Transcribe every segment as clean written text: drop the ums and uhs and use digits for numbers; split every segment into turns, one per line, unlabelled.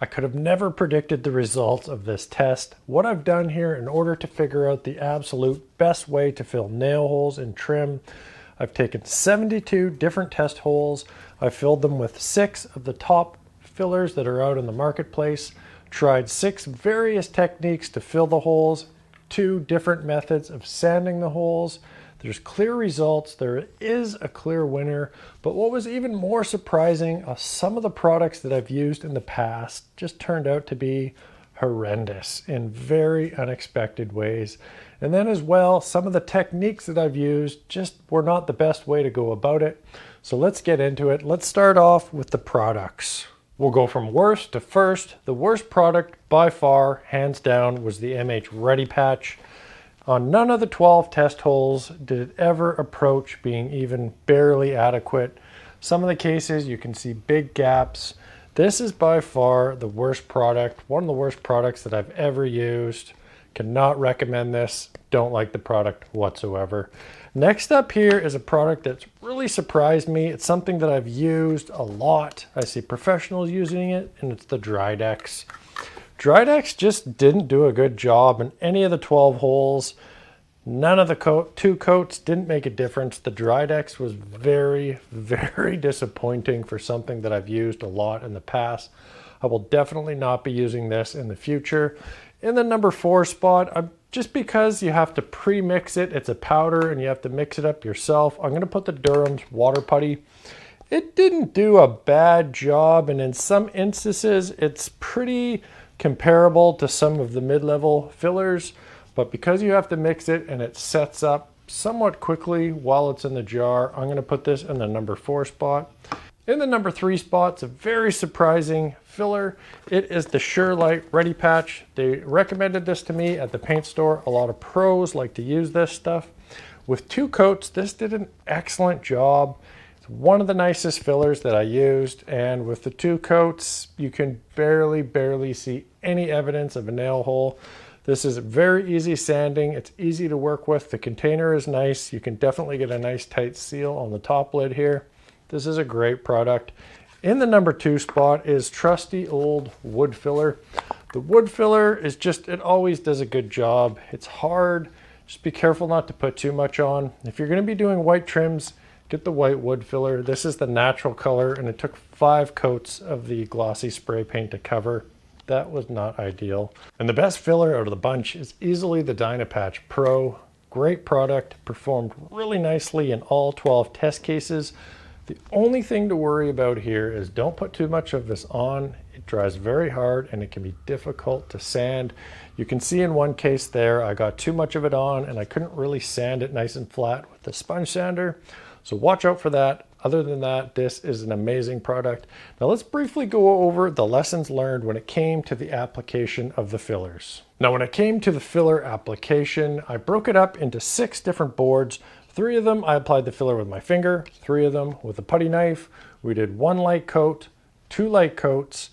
I could have never predicted the results of this test. What I've done here in order to figure out the absolute best way to fill nail holes in trim, I've taken 72 different test holes. I've filled them with 6 of the top fillers that are out in the marketplace, tried 6 various techniques to fill the holes, 2 different methods of sanding the holes. There's clear results, there is a clear winner, but what was even more surprising, some of the products that I've used in the past just turned out to be horrendous in very unexpected ways. And then as well, some of the techniques that I've used just were not the best way to go about it. So let's get into it. Let's start off with the products. We'll go from worst to first. The worst product by far, hands down, was the MH Ready Patch. On none of the 12 test holes did it ever approach being even barely adequate. Some of the cases you can see big gaps. This is by far the worst product, one of the worst products that I've ever used. Cannot recommend this, don't like the product whatsoever. Next up here is a product that's really surprised me. It's something that I've used a lot. I see professionals using it, and it's the Drydex. Drydex just didn't do a good job in any of the 12 holes. None of the 2 coats didn't make a difference. The Drydex was very, very disappointing for something that I've used a lot in the past. I will definitely not be using this in the future. In the number 4 spot, just because you have to pre-mix it, it's a powder and you have to mix it up yourself, I'm going to put the Durham's Water Putty. It didn't do a bad job, and in some instances, it's pretty comparable to some of the mid-level fillers, but because you have to mix it and it sets up somewhat quickly while it's in the jar, I'm going to put this in the number 4 spot. In the number 3 spot, it's a very surprising filler. It is the Surelight Ready Patch. They recommended this to me at the paint store. A lot of pros like to use this stuff. With 2 coats, this did an excellent job. It's one of the nicest fillers that I used, and with the 2 coats, you can barely see any evidence of a nail hole. This is very easy sanding. It's easy to work with. The container is nice. You can definitely get a nice tight seal on the top lid here. This is a great product. In the number 2 spot is trusty old wood filler. The wood filler is just, it always does a good job. It's hard. Just be careful not to put too much on. If you're going to be doing white trims, get the white wood filler. This is the natural color, and it took 5 coats of the glossy spray paint to cover. That was not ideal. And the best filler out of the bunch is easily the Dynapatch Pro. Great product, performed really nicely in all 12 test cases. The only thing to worry about here is don't put too much of this on. It dries very hard and it can be difficult to sand. You can see in one case there, I got too much of it on and I couldn't really sand it nice and flat with the sponge sander. So watch out for that. Other than that, this is an amazing product. Now let's briefly go over the lessons learned when it came to the application of the fillers. Now when it came to the filler application, I broke it up into 6 different boards. 3 of them I applied the filler with my finger, 3 of them with a putty knife. We did 1 light coat, 2 light coats,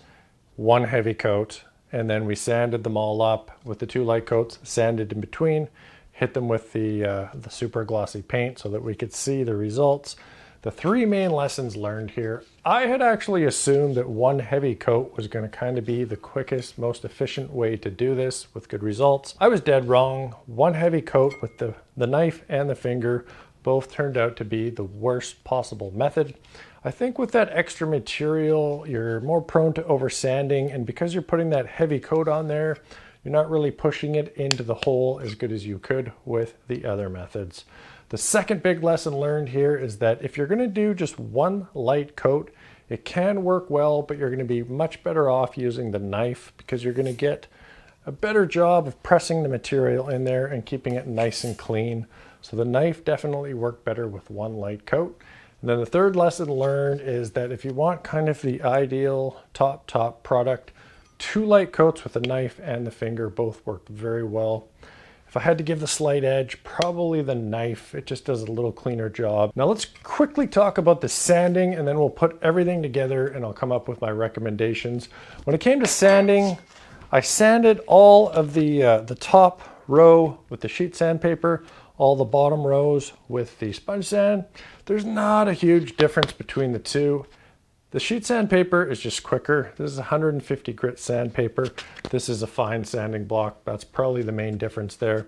1 heavy coat, and then we sanded them all up with the 2 light coats, sanded in between, hit them with the super glossy paint so that we could see the results. The 3 main lessons learned here. I had actually assumed that 1 heavy coat was going to kind of be the quickest, most efficient way to do this with good results. I was dead wrong. 1 heavy coat with the knife and the finger both turned out to be the worst possible method. I think with that extra material, you're more prone to over sanding, and because you're putting that heavy coat on there, you're not really pushing it into the hole as good as you could with the other methods. The second big lesson learned here is that if you're going to do just 1 light coat, it can work well, but you're going to be much better off using the knife because you're going to get a better job of pressing the material in there and keeping it nice and clean. So the knife definitely worked better with 1 light coat. And then the third lesson learned is that if you want kind of the ideal top product, 2 light coats with the knife and the finger both worked very well. If I had to give the slight edge, probably the knife. It just does a little cleaner job. Now let's quickly talk about the sanding, and then we'll put everything together and I'll come up with my recommendations. When it came to sanding, I sanded all of the top row with the sheet sandpaper, all the bottom rows with the sponge sand. There's not a huge difference between the two. The sheet sandpaper is just quicker. This is 150 grit sandpaper. This is a fine sanding block. That's probably the main difference there.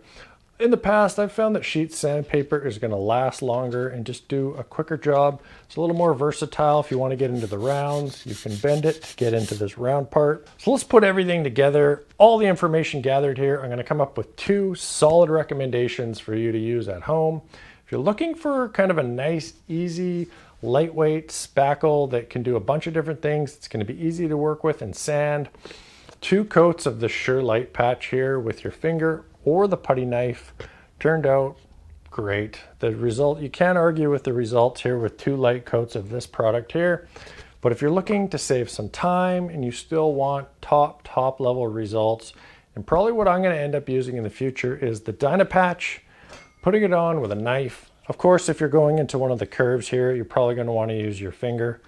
In the past, I've found that sheet sandpaper is going to last longer and just do a quicker job. It's a little more versatile if you want to get into the rounds. You can bend it to get into this round part. So let's put everything together. All the information gathered here, I'm going to come up with 2 solid recommendations for you to use at home. If you're looking for kind of a nice, easy, lightweight spackle that can do a bunch of different things, it's going to be easy to work with and sand. 2 coats of the Sure Light patch here with your finger or the putty knife turned out great. The result, you can't argue with the results here with 2 light coats of this product here. But if you're looking to save some time and you still want top level results, and probably what I'm going to end up using in the future is the Dynapatch, putting it on with a knife. Of course, if you're going into one of the curves here, you're probably going to want to use your finger.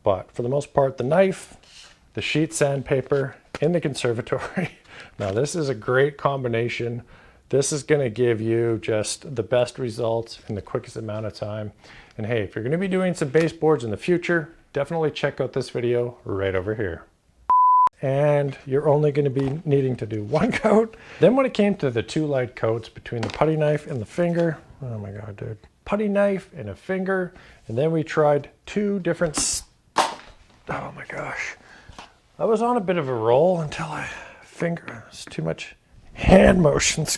But for the most part, the knife, the sheet sandpaper in the conservatory. Now this is a great combination. This is going to give you just the best results in the quickest amount of time. And hey, if you're going to be doing some baseboards in the future, definitely check out this video right over here. And you're only going to be needing to do 1 coat. Then when it came to the 2 light coats between the putty knife and the finger, oh my God, dude. Putty knife and a finger. And then we tried 2 different, oh my gosh. I was on a bit of a roll until it's too much hand motions